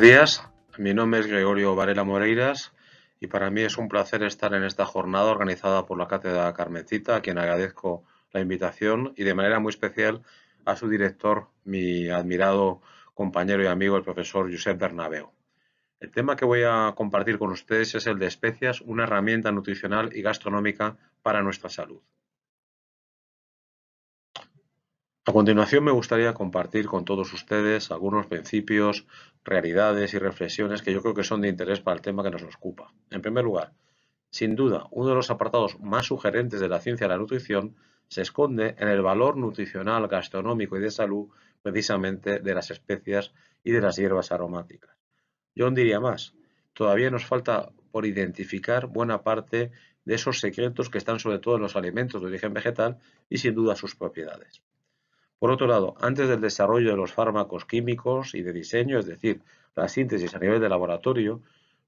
días, mi nombre es Gregorio Varela Moreiras y para mí es un placer estar en esta jornada organizada por la Cátedra Carmencita, a quien agradezco la invitación y de manera muy especial a su director, mi admirado compañero y amigo, el profesor Josep Bernabeu. El tema que voy a compartir con ustedes es el de especias, una herramienta nutricional y gastronómica para nuestra salud. A continuación, me gustaría compartir con todos ustedes algunos principios, realidades y reflexiones que yo creo que son de interés para el tema que nos ocupa. En primer lugar, sin duda, uno de los apartados más sugerentes de la ciencia de la nutrición se esconde en el valor nutricional, gastronómico y de salud precisamente de las especias y de las hierbas aromáticas. Yo aún diría más, todavía nos falta por identificar buena parte de esos secretos que están sobre todo en los alimentos de origen vegetal y sin duda sus propiedades. Por otro lado, antes del desarrollo de los fármacos químicos y de diseño, es decir, la síntesis a nivel de laboratorio,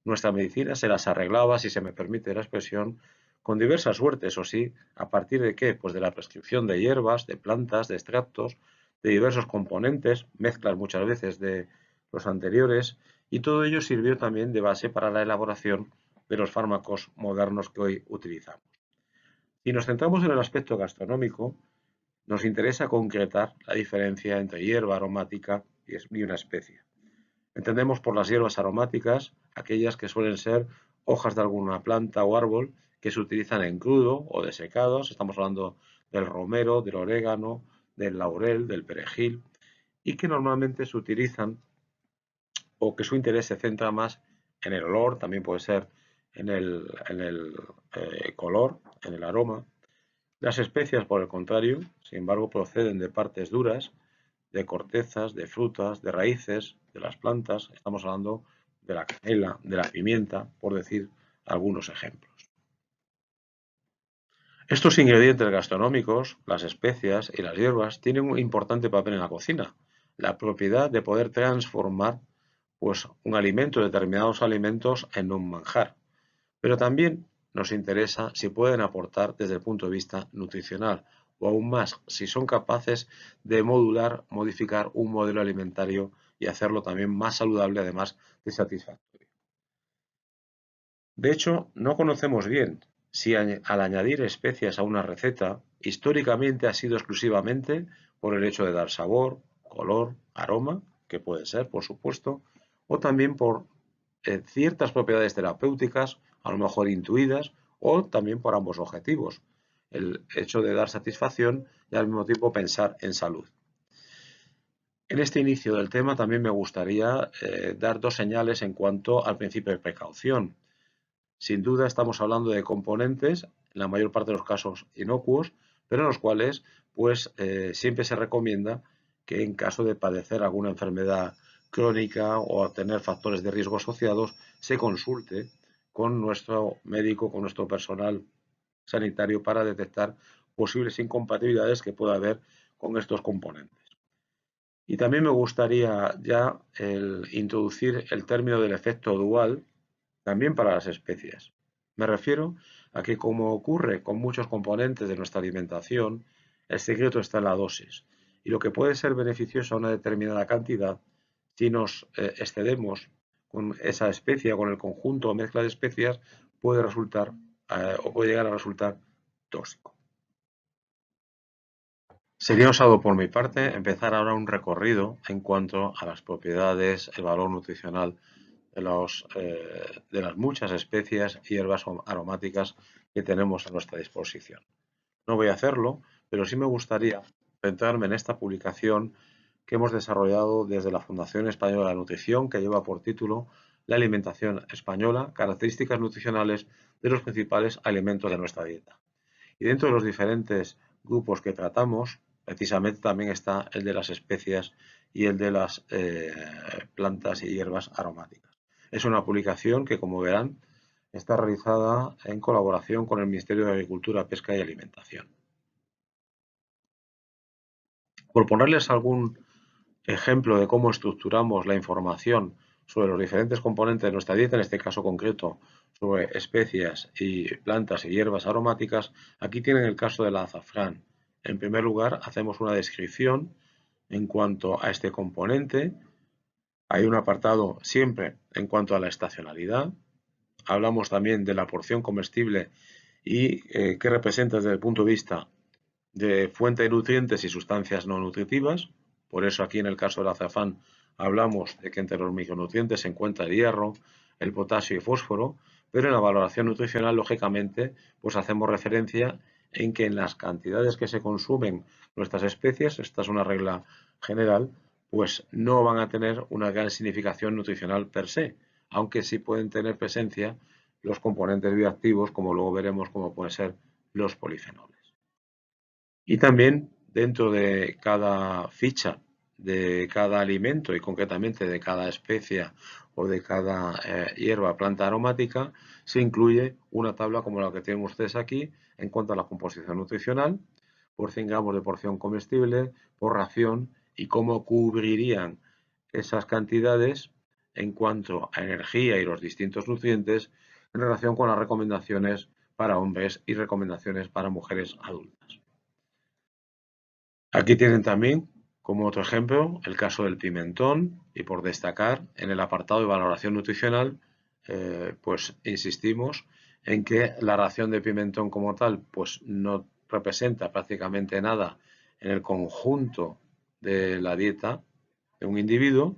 nuestra medicina se las arreglaba, si se me permite la expresión, con diversas suertes, o sí, ¿a partir de qué? Pues de la prescripción de hierbas, de plantas, de extractos, de diversos componentes, mezclas muchas veces de los anteriores, y todo ello sirvió también de base para la elaboración de los fármacos modernos que hoy utilizamos. Si nos centramos en el aspecto gastronómico, nos interesa concretar la diferencia entre hierba aromática y una especia. Entendemos por las hierbas aromáticas aquellas que suelen ser hojas de alguna planta o árbol que se utilizan en crudo o desecados. Estamos hablando del romero, del orégano, del laurel, del perejil, y que normalmente se utilizan o que su interés se centra más en el olor, también puede ser en el color, en el aroma. Las especias, por el contrario, sin embargo, proceden de partes duras, de cortezas, de frutas, de raíces, de las plantas. Estamos hablando de la canela, de la pimienta, por decir algunos ejemplos. Estos ingredientes gastronómicos, las especias y las hierbas, tienen un importante papel en la cocina. La propiedad de poder transformar pues, un alimento, determinados alimentos, en un manjar. Pero también nos interesa si pueden aportar desde el punto de vista nutricional o aún más, si son capaces de modular, modificar un modelo alimentario y hacerlo también más saludable, además de satisfactorio. De hecho, no conocemos bien si al añadir especias a una receta, históricamente ha sido exclusivamente por el hecho de dar sabor, color, aroma, que puede ser, por supuesto, o también por ciertas propiedades terapéuticas, a lo mejor intuidas, o también por ambos objetivos, el hecho de dar satisfacción y al mismo tiempo pensar en salud. En este inicio del tema también me gustaría dar dos señales en cuanto al principio de precaución. Sin duda estamos hablando de componentes, en la mayor parte de los casos inocuos, pero en los cuales pues siempre se recomienda que en caso de padecer alguna enfermedad crónica o tener factores de riesgo asociados, se consulte con nuestro médico, con nuestro personal sanitario para detectar posibles incompatibilidades que pueda haber con estos componentes. Y también me gustaría ya introducir el término del efecto dual también para las especias. Me refiero a que, como ocurre con muchos componentes de nuestra alimentación, el secreto está en la dosis. Y lo que puede ser beneficioso a una determinada cantidad, si nos excedemos con esa especia, con el conjunto o mezcla de especias, puede resultar o puede llegar a resultar tóxico. Sería osado por mi parte empezar ahora un recorrido en cuanto a las propiedades, el valor nutricional de las muchas especias y hierbas aromáticas que tenemos a nuestra disposición. No voy a hacerlo, pero sí me gustaría centrarme en esta publicación que hemos desarrollado desde la Fundación Española de la Nutrición, que lleva por título La alimentación española, características nutricionales de los principales alimentos de nuestra dieta. Y dentro de los diferentes grupos que tratamos, precisamente también está el de las especias y el de las plantas y hierbas aromáticas. Es una publicación que, como verán, está realizada en colaboración con el Ministerio de Agricultura, Pesca y Alimentación. Por ponerles algún ejemplo de cómo estructuramos la información sobre los diferentes componentes de nuestra dieta, en este caso concreto sobre especias y plantas y hierbas aromáticas, aquí tienen el caso del azafrán. En primer lugar, hacemos una descripción en cuanto a este componente, Hay un apartado siempre en cuanto a la estacionalidad. Hablamos también de la porción comestible y qué representa desde el punto de vista de fuente de nutrientes y sustancias no nutritivas. Por eso aquí en el caso del azafrán hablamos de que entre los micronutrientes se encuentra el hierro, el potasio y fósforo, pero en la valoración nutricional, lógicamente, pues hacemos referencia en que en las cantidades que se consumen nuestras especies, esta es una regla general, pues no van a tener una gran significación nutricional per se, aunque sí pueden tener presencia los componentes bioactivos, como luego veremos como pueden ser los polifenoles. Y también dentro de cada ficha de cada alimento y concretamente de cada especie o de cada hierba, planta aromática, se incluye una tabla como la que tienen ustedes aquí en cuanto a la composición nutricional, por 100 gramos de porción comestible, por ración y cómo cubrirían esas cantidades en cuanto a energía y los distintos nutrientes en relación con las recomendaciones para hombres y recomendaciones para mujeres adultas. Aquí tienen también, como otro ejemplo, el caso del pimentón y por destacar, en el apartado de valoración nutricional, pues insistimos en que la ración de pimentón como tal, pues no representa prácticamente nada en el conjunto de la dieta de un individuo,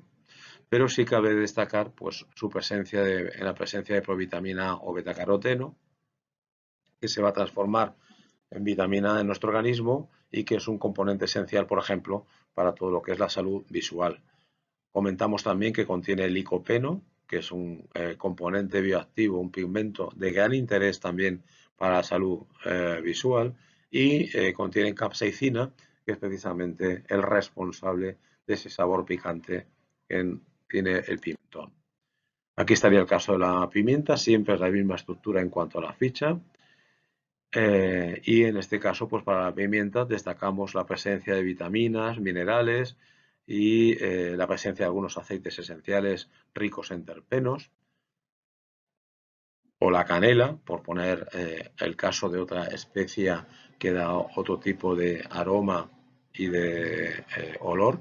pero sí cabe destacar pues su presencia en la presencia de provitamina A o betacaroteno, que se va a transformar en vitamina A en nuestro organismo y que es un componente esencial, por ejemplo, para todo lo que es la salud visual. Comentamos también que contiene el licopeno, que es un componente bioactivo, un pigmento de gran interés también para la salud visual, y contiene capsaicina, que es precisamente el responsable de ese sabor picante que tiene el pimentón. Aquí estaría el caso de la pimienta, siempre es la misma estructura en cuanto a la ficha. Y en este caso, pues para la pimienta destacamos la presencia de vitaminas, minerales y la presencia de algunos aceites esenciales ricos en terpenos. O la canela, por poner el caso de otra especia que da otro tipo de aroma y de olor.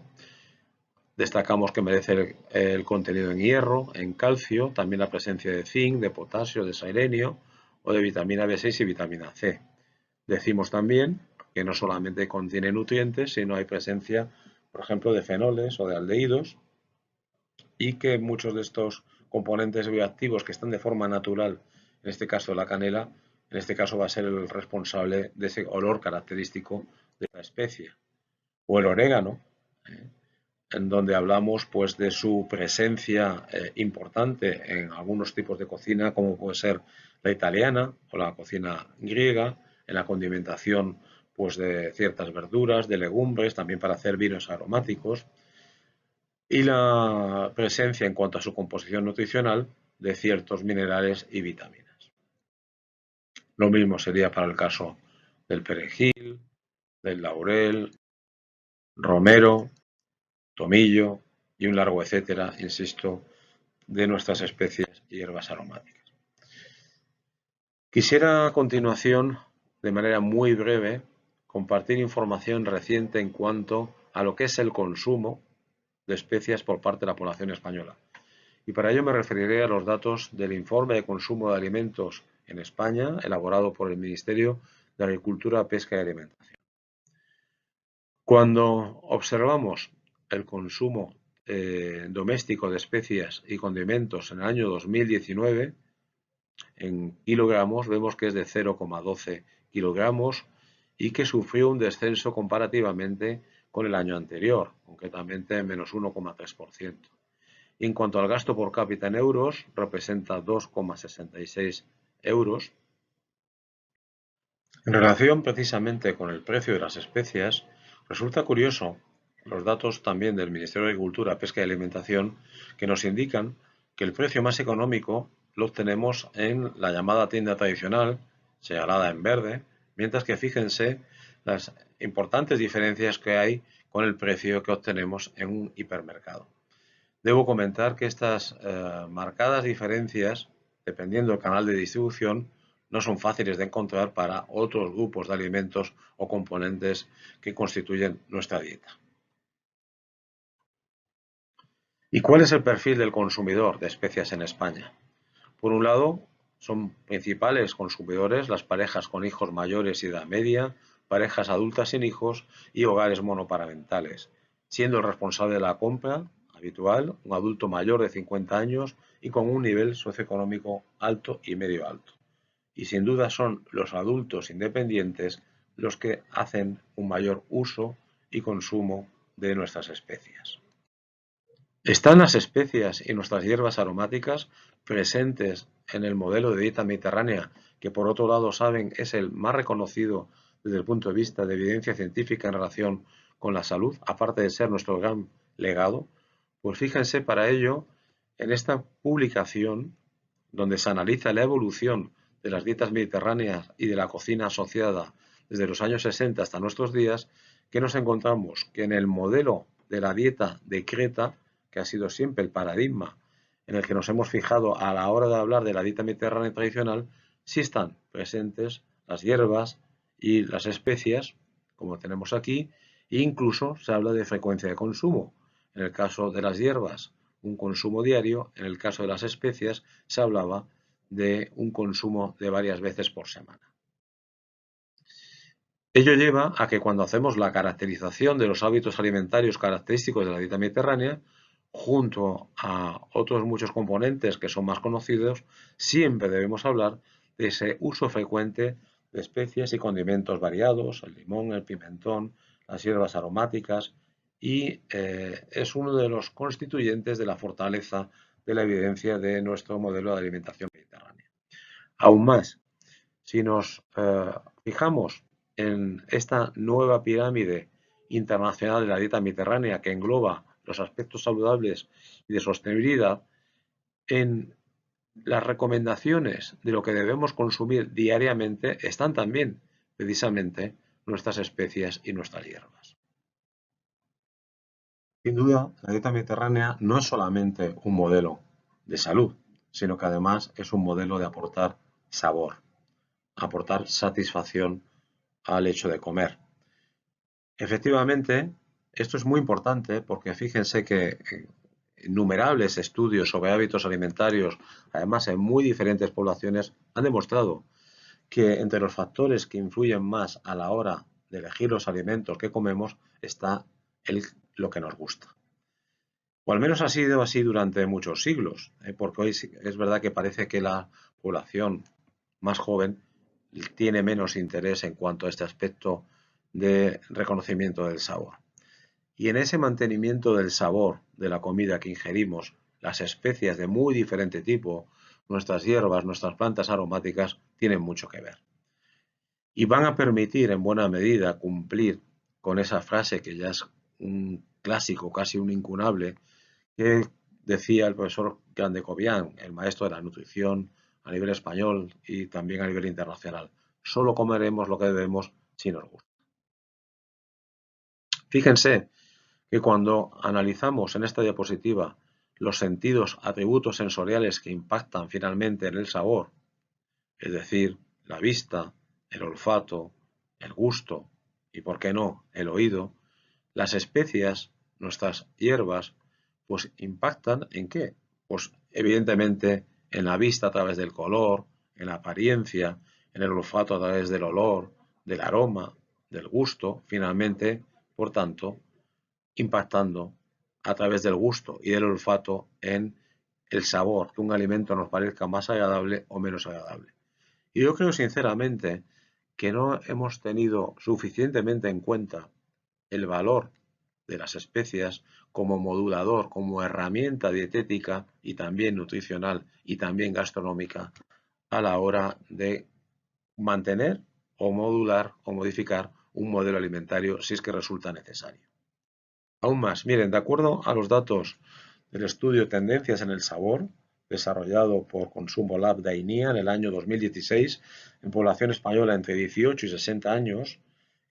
Destacamos que merece el contenido en hierro, en calcio, también la presencia de zinc, de potasio, de selenio o de vitamina B6 y vitamina C. Decimos también que no solamente contiene nutrientes, sino hay presencia, por ejemplo, de fenoles o de aldehídos y que muchos de estos componentes bioactivos que están de forma natural, en este caso la canela, en este caso va a ser el responsable de ese olor característico de la especie. O el orégano, en donde hablamos pues de su presencia importante en algunos tipos de cocina, como puede ser la italiana o la cocina griega, en la condimentación pues de ciertas verduras, de legumbres, también para hacer vinos aromáticos, y la presencia en cuanto a su composición nutricional de ciertos minerales y vitaminas. Lo mismo sería para el caso del perejil, del laurel, romero, tomillo y un largo etcétera, insisto, de nuestras especies y hierbas aromáticas. Quisiera a continuación, de manera muy breve, compartir información reciente en cuanto a lo que es el consumo de especias por parte de la población española. Y para ello me referiré a los datos del informe de consumo de alimentos en España, elaborado por el Ministerio de Agricultura, Pesca y Alimentación. Cuando observamos el consumo doméstico de especias y condimentos en el año 2019, en kilogramos vemos que es de 0,12 kilogramos y que sufrió un descenso comparativamente con el año anterior, concretamente menos 1,3%. En cuanto al gasto por cápita en euros, representa 2,66 euros. En relación precisamente con el precio de las especias, resulta curioso los datos también del Ministerio de Agricultura, Pesca y Alimentación que nos indican que el precio más económico lo obtenemos en la llamada tienda tradicional, señalada en verde, mientras que fíjense las importantes diferencias que hay con el precio que obtenemos en un hipermercado. Debo comentar que estas marcadas diferencias, dependiendo del canal de distribución, no son fáciles de encontrar para otros grupos de alimentos o componentes que constituyen nuestra dieta. ¿Y cuál es el perfil del consumidor de especias en España? Por un lado, son principales consumidores las parejas con hijos mayores y edad media, parejas adultas sin hijos y hogares monoparentales, siendo el responsable de la compra habitual un adulto mayor de 50 años y con un nivel socioeconómico alto y medio alto. Y sin duda son los adultos independientes los que hacen un mayor uso y consumo de nuestras especias. ¿Están las especias y nuestras hierbas aromáticas presentes en el modelo de dieta mediterránea, que por otro lado saben es el más reconocido desde el punto de vista de evidencia científica en relación con la salud, aparte de ser nuestro gran legado? Pues fíjense para ello en esta publicación donde se analiza la evolución de las dietas mediterráneas y de la cocina asociada desde los años 60 hasta nuestros días, que nos encontramos que en el modelo de la dieta de Creta, que ha sido siempre el paradigma en el que nos hemos fijado a la hora de hablar de la dieta mediterránea tradicional, sí están presentes las hierbas y las especias, como tenemos aquí, e incluso se habla de frecuencia de consumo. En el caso de las hierbas, un consumo diario; en el caso de las especias, se hablaba de un consumo de varias veces por semana. Ello lleva a que cuando hacemos la caracterización de los hábitos alimentarios característicos de la dieta mediterránea, junto a otros muchos componentes que son más conocidos, siempre debemos hablar de ese uso frecuente de especies y condimentos variados, el limón, el pimentón, las hierbas aromáticas, y es uno de los constituyentes de la fortaleza de la evidencia de nuestro modelo de alimentación mediterránea. Aún más, si nos fijamos en esta nueva pirámide internacional de la dieta mediterránea que engloba los aspectos saludables y de sostenibilidad, en las recomendaciones de lo que debemos consumir diariamente están también precisamente nuestras especias y nuestras hierbas. Sin duda, la dieta mediterránea no es solamente un modelo de salud, sino que además es un modelo de aportar sabor, aportar satisfacción al hecho de comer. Efectivamente, esto es muy importante porque fíjense que innumerables estudios sobre hábitos alimentarios, además en muy diferentes poblaciones, han demostrado que entre los factores que influyen más a la hora de elegir los alimentos que comemos está lo que nos gusta. O al menos ha sido así durante muchos siglos, porque hoy es verdad que parece que la población más joven tiene menos interés en cuanto a este aspecto de reconocimiento del sabor. Y en ese mantenimiento del sabor de la comida que ingerimos, las especias de muy diferente tipo, nuestras hierbas, nuestras plantas aromáticas, tienen mucho que ver. Y van a permitir en buena medida cumplir con esa frase que ya es un clásico, casi un incunable, que decía el profesor Grande Cobian, el maestro de la nutrición a nivel español y también a nivel internacional: solo comeremos lo que debemos si nos gusta. Fíjense que cuando analizamos en esta diapositiva los sentidos, atributos sensoriales que impactan finalmente en el sabor, es decir, la vista, el olfato, el gusto y, por qué no, el oído, las especias, nuestras hierbas, pues impactan ¿en qué? Pues evidentemente en la vista a través del color, en la apariencia, en el olfato a través del olor, del aroma, del gusto, finalmente, por tanto, impactando a través del gusto y del olfato en el sabor, que un alimento nos parezca más agradable o menos agradable. Y yo creo sinceramente que no hemos tenido suficientemente en cuenta el valor de las especias como modulador, como herramienta dietética y también nutricional y también gastronómica a la hora de mantener o modular o modificar un modelo alimentario si es que resulta necesario. Aún más, miren, de acuerdo a los datos del estudio Tendencias en el Sabor, desarrollado por Consumo Lab de AINIA en el año 2016, en población española entre 18 y 60 años,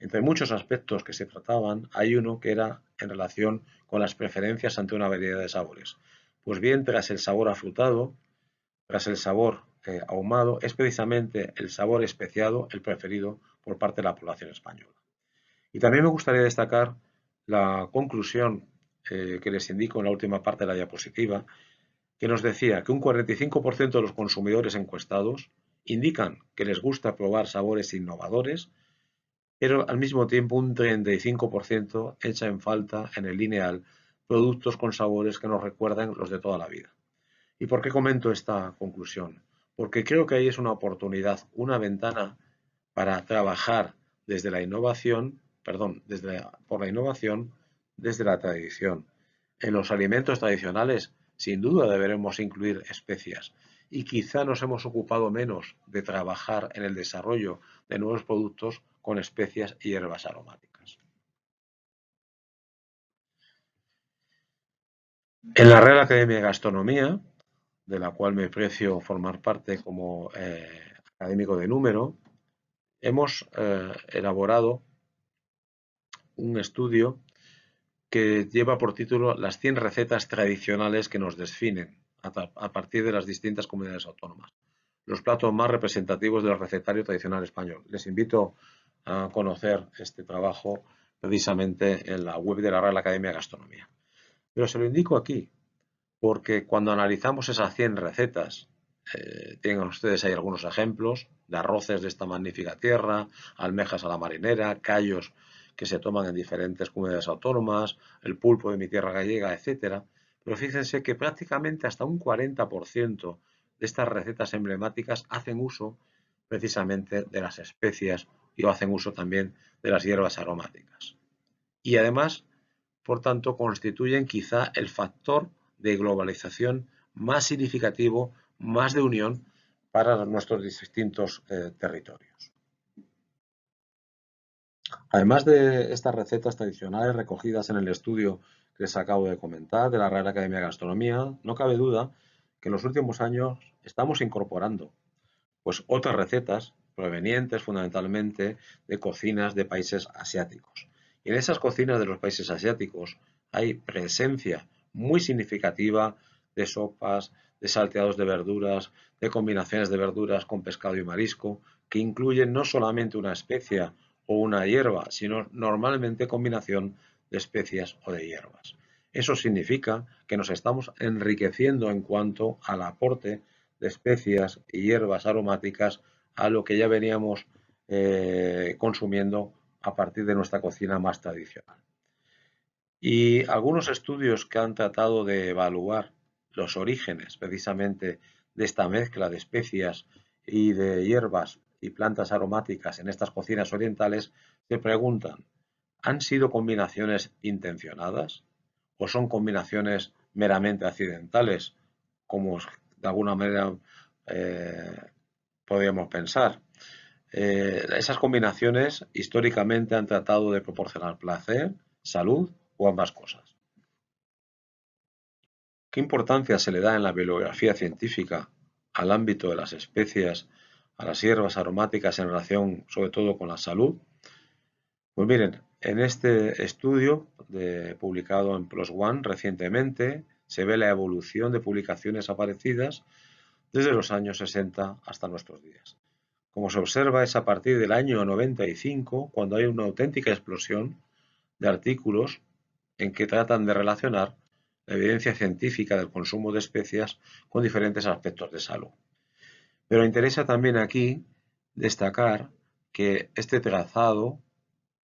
entre muchos aspectos que se trataban, hay uno que era en relación con las preferencias ante una variedad de sabores. Pues bien, tras el sabor afrutado, tras el sabor ahumado, es precisamente el sabor especiado el preferido por parte de la población española. Y también me gustaría destacar la conclusión que les indico en la última parte de la diapositiva, que nos decía que un 45% de los consumidores encuestados indican que les gusta probar sabores innovadores, pero al mismo tiempo un 35% echa en falta en el lineal productos con sabores que nos recuerdan los de toda la vida. ¿Y por qué comento esta conclusión? Porque creo que ahí es una oportunidad, una ventana para trabajar desde la innovación, por la innovación desde la tradición. En los alimentos tradicionales, sin duda deberemos incluir especias y quizá nos hemos ocupado menos de trabajar en el desarrollo de nuevos productos con especias y hierbas aromáticas. En la Real Academia de Gastronomía, de la cual me precio formar parte como académico de número, hemos elaborado un estudio que lleva por título Las 100 recetas tradicionales que nos definen a partir de las distintas comunidades autónomas. Los platos más representativos del recetario tradicional español. Les invito a conocer este trabajo precisamente en la web de la Real Academia de Gastronomía. Pero se lo indico aquí porque cuando analizamos esas 100 recetas, tengan ustedes ahí algunos ejemplos de arroces de esta magnífica tierra, almejas a la marinera, callos que se toman en diferentes comunidades autónomas, el pulpo de mi tierra gallega, etcétera. Pero fíjense que prácticamente hasta un 40% de estas recetas emblemáticas hacen uso precisamente de las especias y hacen uso también de las hierbas aromáticas. Y además, por tanto, constituyen quizá el factor de globalización más significativo, más de unión para nuestros distintos territorios. Además de estas recetas tradicionales recogidas en el estudio que les acabo de comentar de la Real Academia de Gastronomía, no cabe duda que en los últimos años estamos incorporando pues otras recetas provenientes fundamentalmente de cocinas de países asiáticos. Y en esas cocinas de los países asiáticos hay presencia muy significativa de sopas, de salteados de verduras, de combinaciones de verduras con pescado y marisco, que incluyen no solamente una especia o una hierba, sino normalmente combinación de especias o de hierbas. Eso significa que nos estamos enriqueciendo en cuanto al aporte de especias y hierbas aromáticas a lo que ya veníamos consumiendo a partir de nuestra cocina más tradicional. Y algunos estudios que han tratado de evaluar los orígenes precisamente de esta mezcla de especias y de hierbas y plantas aromáticas en estas cocinas orientales se preguntan, ¿han sido combinaciones intencionadas o son combinaciones meramente accidentales, como de alguna manera podríamos pensar? Esas combinaciones históricamente han tratado de proporcionar placer, salud o ambas cosas. ¿Qué importancia se le da en la bibliografía científica al ámbito de las especias, a las hierbas aromáticas en relación sobre todo con la salud? Pues miren, en este estudio publicado en PLOS ONE recientemente se ve la evolución de publicaciones aparecidas desde los años 60 hasta nuestros días. Como se observa, es a partir del año 95 cuando hay una auténtica explosión de artículos en que tratan de relacionar la evidencia científica del consumo de especias con diferentes aspectos de salud. Pero interesa también aquí destacar que este trazado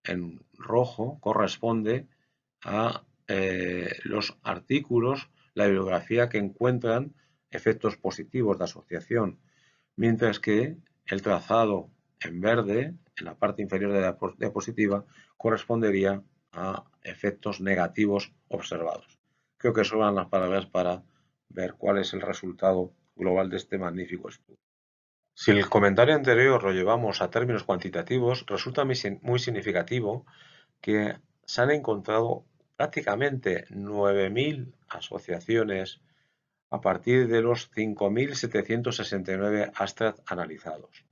en rojo corresponde a los artículos, la bibliografía que encuentran efectos positivos de asociación, mientras que el trazado en verde, en la parte inferior de la diapositiva, correspondería a efectos negativos observados. Creo que sobran las palabras para ver cuál es el resultado global de este magnífico estudio. Si el comentario anterior lo llevamos a términos cuantitativos, resulta muy significativo que se han encontrado prácticamente 9.000 asociaciones a partir de los 5.769 abstracts analizados.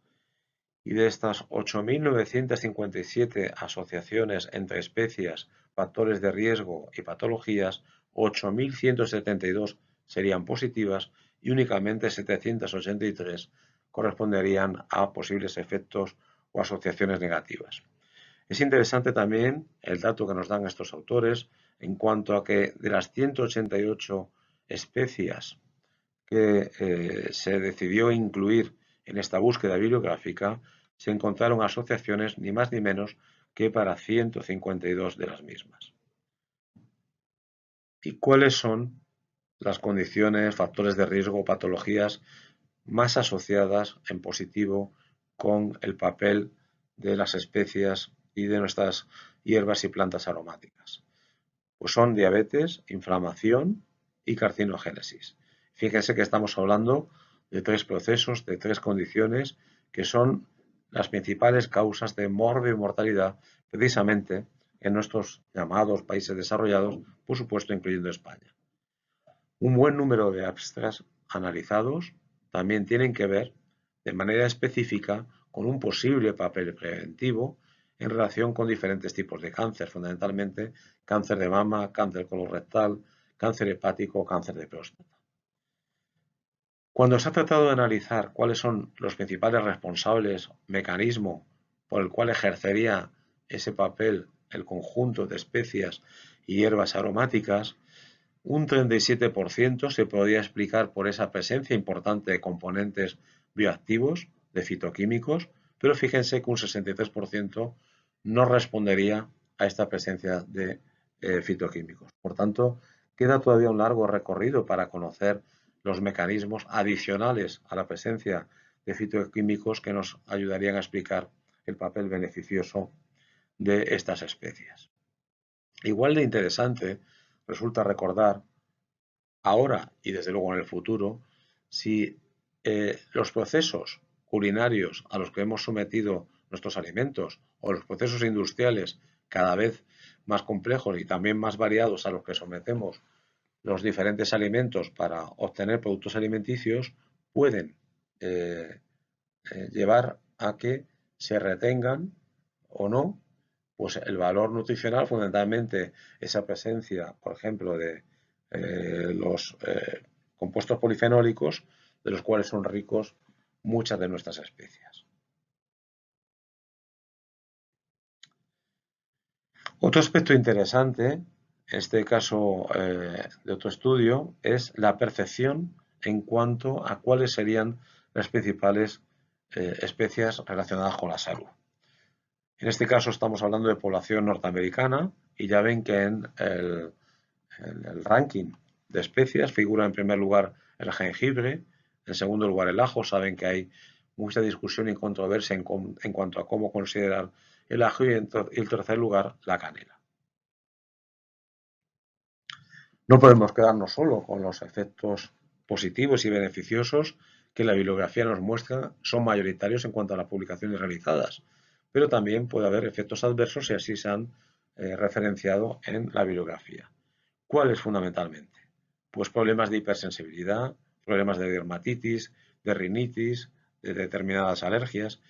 Y de estas 8.957 asociaciones entre especias, factores de riesgo y patologías, 8.172 serían positivas y únicamente 783 corresponderían a posibles efectos o asociaciones negativas. Es interesante también el dato que nos dan estos autores en cuanto a que de las 188 especias que se decidió incluir en esta búsqueda bibliográfica, se encontraron asociaciones ni más ni menos que para 152 de las mismas. ¿Y cuáles son las condiciones, factores de riesgo o patologías más asociadas en positivo con el papel de las especias y de nuestras hierbas y plantas aromáticas? Pues son diabetes, inflamación y carcinogénesis. Fíjense que estamos hablando de 3 procesos, de 3 condiciones que son las principales causas de morbo y mortalidad precisamente en nuestros llamados países desarrollados, por supuesto incluyendo España. Un buen número de abstracts analizados también tienen que ver de manera específica con un posible papel preventivo en relación con diferentes tipos de cáncer, fundamentalmente cáncer de mama, cáncer colorectal, cáncer hepático o cáncer de próstata. Cuando se ha tratado de analizar cuáles son los principales responsables, mecanismo por el cual ejercería ese papel el conjunto de especias y hierbas aromáticas, un 37% se podría explicar por esa presencia importante de componentes bioactivos, de fitoquímicos, pero fíjense que un 63% no respondería a esta presencia de fitoquímicos. Por tanto, queda todavía un largo recorrido para conocer los mecanismos adicionales a la presencia de fitoquímicos que nos ayudarían a explicar el papel beneficioso de estas especies. Igual de interesante resulta recordar ahora y desde luego en el futuro si los procesos culinarios a los que hemos sometido nuestros alimentos o los procesos industriales cada vez más complejos y también más variados a los que sometemos los diferentes alimentos para obtener productos alimenticios pueden llevar a que se retengan o no pues el valor nutricional, fundamentalmente esa presencia, por ejemplo, de los compuestos polifenólicos, de los cuales son ricos muchas de nuestras especias. Otro aspecto interesante, en este caso de otro estudio, es la percepción en cuanto a cuáles serían las principales especias relacionadas con la salud. En este caso estamos hablando de población norteamericana y ya ven que en el ranking de especias figura en primer lugar el jengibre, en segundo lugar el ajo. Saben que hay mucha discusión y controversia en cuanto a cómo considerar el ajo y en tercer lugar la canela. No podemos quedarnos solo con los efectos positivos y beneficiosos que la bibliografía nos muestra, son mayoritarios en cuanto a las publicaciones realizadas, pero también puede haber efectos adversos y así se han referenciado en la bibliografía. ¿Cuáles fundamentalmente? Pues problemas de hipersensibilidad, problemas de dermatitis, de rinitis, de determinadas alergias.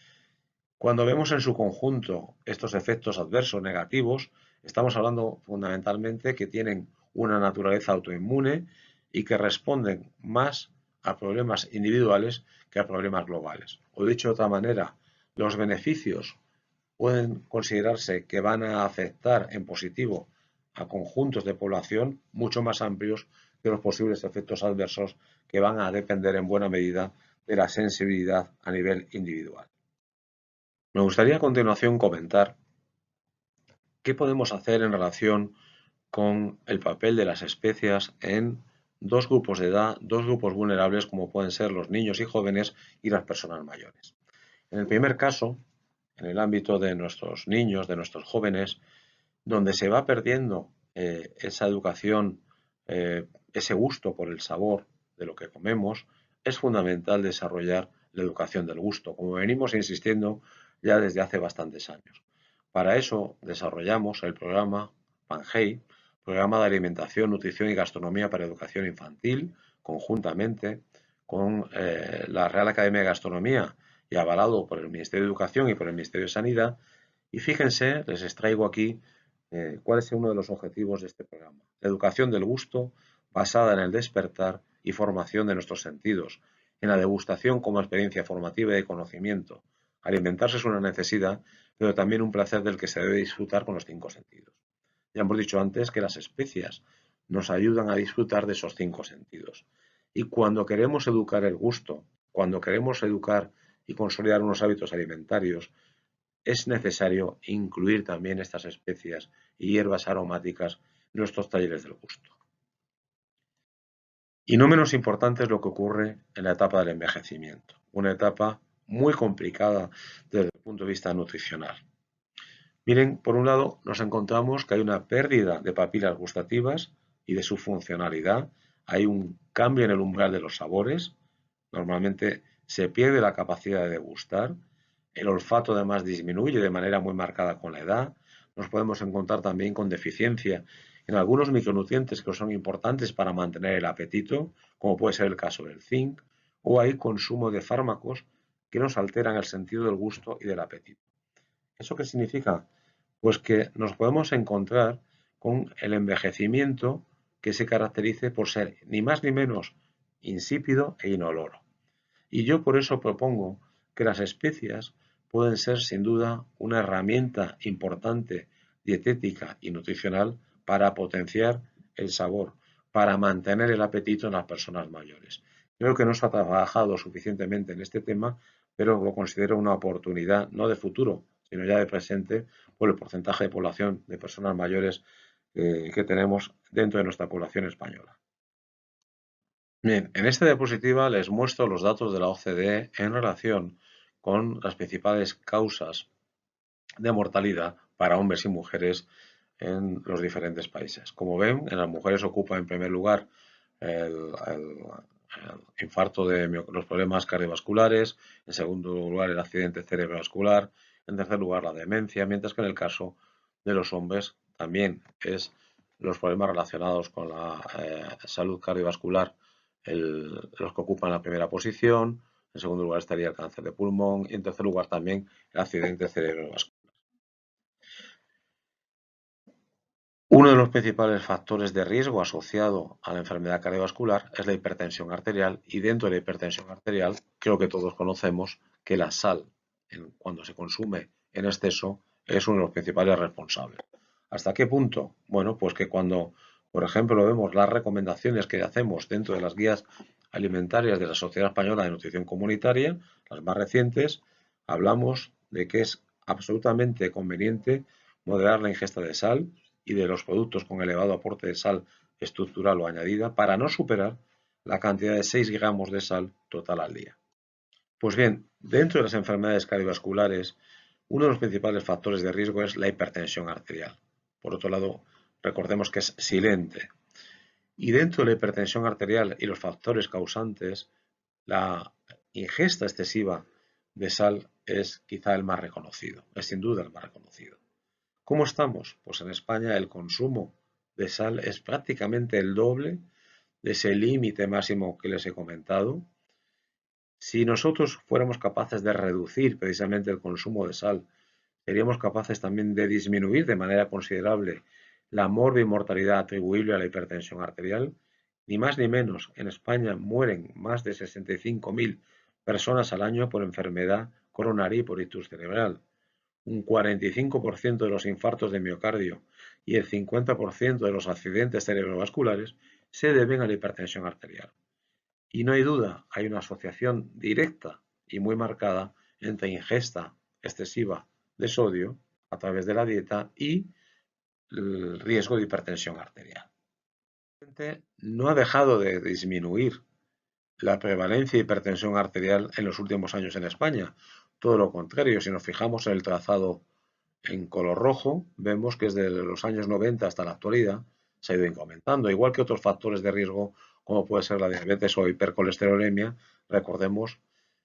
Cuando vemos en su conjunto estos efectos adversos negativos, estamos hablando fundamentalmente que tienen una naturaleza autoinmune y que responden más a problemas individuales que a problemas globales. O dicho de otra manera, los beneficios pueden considerarse que van a afectar en positivo a conjuntos de población mucho más amplios que los posibles efectos adversos que van a depender en buena medida de la sensibilidad a nivel individual. Me gustaría a continuación comentar qué podemos hacer en relación con el papel de las especias en dos grupos de edad, dos grupos vulnerables como pueden ser los niños y jóvenes y las personas mayores. En el primer caso, en el ámbito de nuestros niños, de nuestros jóvenes, donde se va perdiendo esa educación, ese gusto por el sabor de lo que comemos, es fundamental desarrollar la educación del gusto, como venimos insistiendo ya desde hace bastantes años. Para eso desarrollamos el programa PANGEI, Programa de Alimentación, Nutrición y Gastronomía para Educación Infantil, conjuntamente con la Real Academia de Gastronomía y avalado por el Ministerio de Educación y por el Ministerio de Sanidad. Y fíjense, les extraigo aquí cuál es uno de los objetivos de este programa. La educación del gusto basada en el despertar y formación de nuestros sentidos, en la degustación como experiencia formativa y de conocimiento. Alimentarse es una necesidad, pero también un placer del que se debe disfrutar con los 5 sentidos. Ya hemos dicho antes que las especias nos ayudan a disfrutar de esos 5 sentidos. Y cuando queremos educar el gusto, cuando queremos educar y consolidar unos hábitos alimentarios, es necesario incluir también estas especias y hierbas aromáticas en nuestros talleres del gusto. Y no menos importante es lo que ocurre en la etapa del envejecimiento, una etapa muy complicada desde el punto de vista nutricional. Miren, por un lado nos encontramos que hay una pérdida de papilas gustativas y de su funcionalidad, hay un cambio en el umbral de los sabores, normalmente se pierde la capacidad de degustar, el olfato además disminuye de manera muy marcada con la edad, nos podemos encontrar también con deficiencia en algunos micronutrientes que son importantes para mantener el apetito, como puede ser el caso del zinc, o hay consumo de fármacos que nos alteran el sentido del gusto y del apetito. ¿Eso qué significa? Pues que nos podemos encontrar con el envejecimiento que se caracterice por ser ni más ni menos insípido e inoloro. Y yo por eso propongo que las especias pueden ser sin duda una herramienta importante dietética y nutricional para potenciar el sabor, para mantener el apetito en las personas mayores. Creo que no se ha trabajado suficientemente en este tema, pero lo considero una oportunidad no de futuro, sino ya de presente por el porcentaje de población de personas mayores que tenemos dentro de nuestra población española. Bien, en esta diapositiva les muestro los datos de la OCDE en relación con las principales causas de mortalidad para hombres y mujeres en los diferentes países. Como ven, en las mujeres ocupa en primer lugar el infarto de los problemas cardiovasculares, en segundo lugar el accidente cerebrovascular, en tercer lugar la demencia, mientras que en el caso de los hombres también es los problemas relacionados con la salud cardiovascular los que ocupan la primera posición, en segundo lugar estaría el cáncer de pulmón y en tercer lugar también el accidente cerebrovascular. Uno de los principales factores de riesgo asociado a la enfermedad cardiovascular es la hipertensión arterial y dentro de la hipertensión arterial creo que todos conocemos que la sal, cuando se consume en exceso, es uno de los principales responsables. ¿Hasta qué punto? Bueno, pues que cuando, por ejemplo, vemos las recomendaciones que hacemos dentro de las guías alimentarias de la Sociedad Española de Nutrición Comunitaria, las más recientes, hablamos de que es absolutamente conveniente moderar la ingesta de sal y de los productos con elevado aporte de sal estructural o añadida para no superar la cantidad de 6 gramos de sal total al día. Pues bien, dentro de las enfermedades cardiovasculares, uno de los principales factores de riesgo es la hipertensión arterial. Por otro lado, recordemos que es silente. Y dentro de la hipertensión arterial y los factores causantes, la ingesta excesiva de sal es quizá el más reconocido, es sin duda el más reconocido. ¿Cómo estamos? Pues en España el consumo de sal es prácticamente el doble de ese límite máximo que les he comentado. Si nosotros fuéramos capaces de reducir precisamente el consumo de sal, seríamos capaces también de disminuir de manera considerable la morbimortalidad atribuible a la hipertensión arterial. Ni más ni menos, en España mueren más de 65.000 personas al año por enfermedad coronaria y por ictus cerebral. Un 45% de los infartos de miocardio y el 50% de los accidentes cerebrovasculares se deben a la hipertensión arterial. Y no hay duda, hay una asociación directa y muy marcada entre ingesta excesiva de sodio a través de la dieta y el riesgo de hipertensión arterial. No ha dejado de disminuir la prevalencia de hipertensión arterial en los últimos años en España. Todo lo contrario, si nos fijamos en el trazado en color rojo, vemos que desde los años 90 hasta la actualidad se ha ido incrementando, igual que otros factores de riesgo como puede ser la diabetes o hipercolesterolemia. Recordemos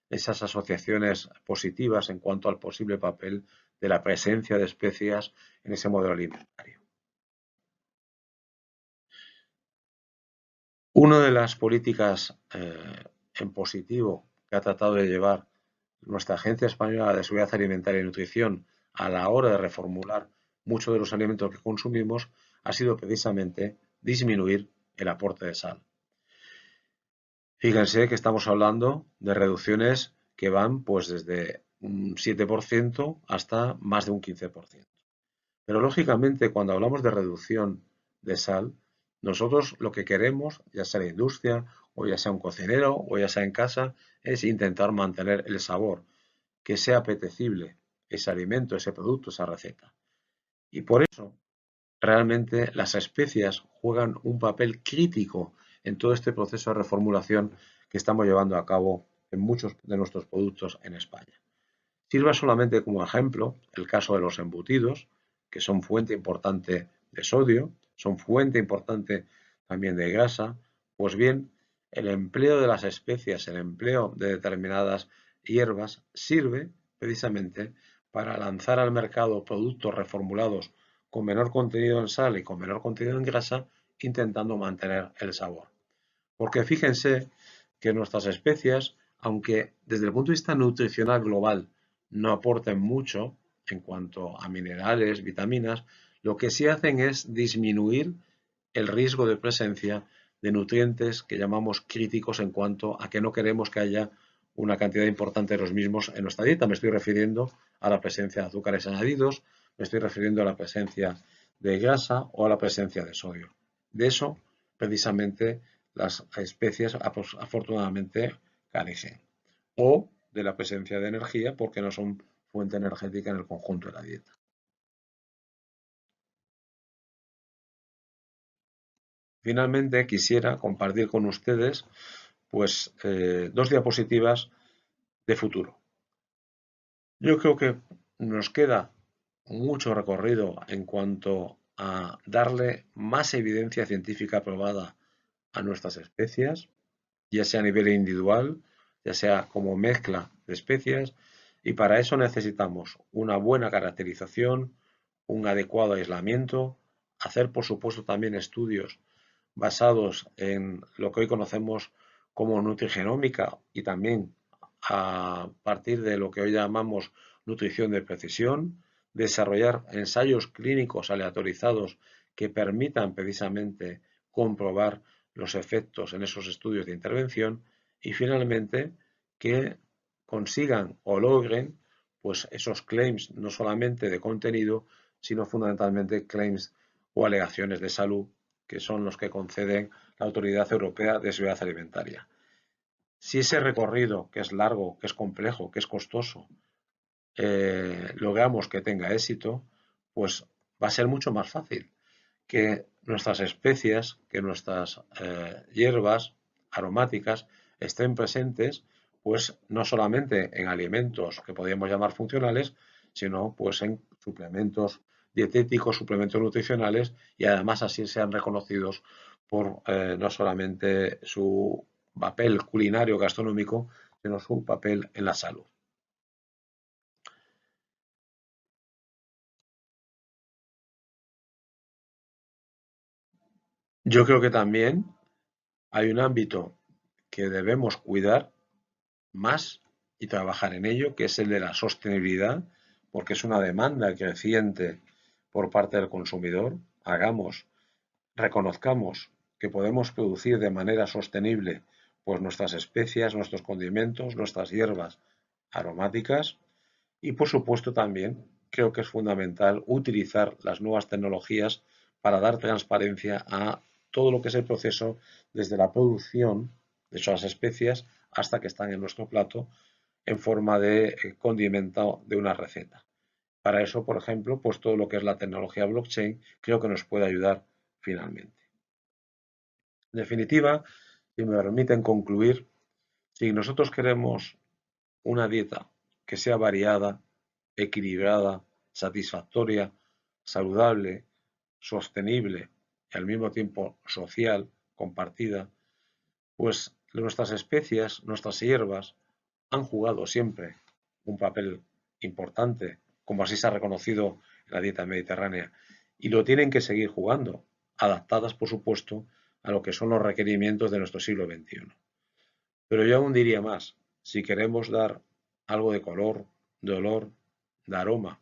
esas asociaciones positivas en cuanto al posible papel de la presencia de especias en ese modelo alimentario. Una de las políticas en positivo que ha tratado de llevar nuestra Agencia Española de Seguridad Alimentaria y Nutrición a la hora de reformular muchos de los alimentos que consumimos ha sido precisamente disminuir el aporte de sal. Fíjense que estamos hablando de reducciones que van pues desde un 7% hasta más de un 15%. Pero lógicamente cuando hablamos de reducción de sal, nosotros lo que queremos, ya sea la industria o ya sea un cocinero o ya sea en casa, es intentar mantener el sabor, que sea apetecible ese alimento, ese producto, esa receta. Y por eso realmente las especias juegan un papel crítico en todo este proceso de reformulación que estamos llevando a cabo en muchos de nuestros productos en España. Sirva solamente como ejemplo el caso de los embutidos, que son fuente importante de sodio, son fuente importante también de grasa. Pues bien, el empleo de las especias, el empleo de determinadas hierbas sirve precisamente para lanzar al mercado productos reformulados con menor contenido en sal y con menor contenido en grasa, intentando mantener el sabor. Porque fíjense que nuestras especias, aunque desde el punto de vista nutricional global no aporten mucho en cuanto a minerales, vitaminas, lo que sí hacen es disminuir el riesgo de presencia de nutrientes que llamamos críticos en cuanto a que no queremos que haya una cantidad importante de los mismos en nuestra dieta. Me estoy refiriendo a la presencia de azúcares añadidos, me estoy refiriendo a la presencia de grasa o a la presencia de sodio. De eso, precisamente, las especias afortunadamente carecen. O de la presencia de energía porque no son fuente energética en el conjunto de la dieta. Finalmente quisiera compartir con ustedes pues dos diapositivas de futuro. Yo creo que nos queda mucho recorrido en cuanto a darle más evidencia científica probada a nuestras especias, ya sea a nivel individual, ya sea como mezcla de especias, y para eso necesitamos una buena caracterización, un adecuado aislamiento, hacer por supuesto también estudios basados en lo que hoy conocemos como nutrigenómica y también a partir de lo que hoy llamamos nutrición de precisión, desarrollar ensayos clínicos aleatorizados que permitan precisamente comprobar los efectos en esos estudios de intervención y finalmente que consigan o logren pues esos claims no solamente de contenido sino fundamentalmente claims o alegaciones de salud que son los que conceden la Autoridad Europea de Seguridad Alimentaria. Si ese recorrido, que es largo, que es complejo, que es costoso, logramos que tenga éxito, pues va a ser mucho más fácil que nuestras especias, que nuestras hierbas aromáticas estén presentes, pues no solamente en alimentos que podríamos llamar funcionales, sino pues en suplementos dietéticos, suplementos nutricionales y además así sean reconocidos por no solamente su papel culinario gastronómico, sino su papel en la salud. Yo creo que también hay un ámbito que debemos cuidar más y trabajar en ello, que es el de la sostenibilidad, porque es una demanda creciente por parte del consumidor. Reconozcamos que podemos producir de manera sostenible pues nuestras especias, nuestros condimentos, nuestras hierbas aromáticas y por supuesto también creo que es fundamental utilizar las nuevas tecnologías para dar transparencia a todo lo que es el proceso desde la producción de esas especias hasta que están en nuestro plato en forma de condimento de una receta. Para eso, por ejemplo, pues todo lo que es la tecnología blockchain creo que nos puede ayudar finalmente. En definitiva, si me permiten concluir, si nosotros queremos una dieta que sea variada, equilibrada, satisfactoria, saludable, sostenible y al mismo tiempo social, compartida, pues nuestras especias, nuestras hierbas han jugado siempre un papel importante, como así se ha reconocido en la dieta mediterránea, y lo tienen que seguir jugando, adaptadas, por supuesto, a lo que son los requerimientos de nuestro siglo XXI. Pero yo aún diría más, si queremos dar algo de color, de olor, de aroma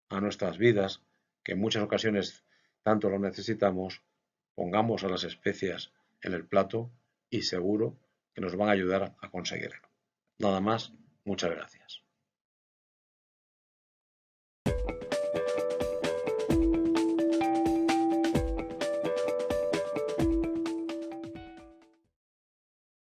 a nuestras vidas, que en muchas ocasiones tanto lo necesitamos, pongamos a las especias en el plato y seguro que nos van a ayudar a conseguirlo. Nada más, muchas gracias.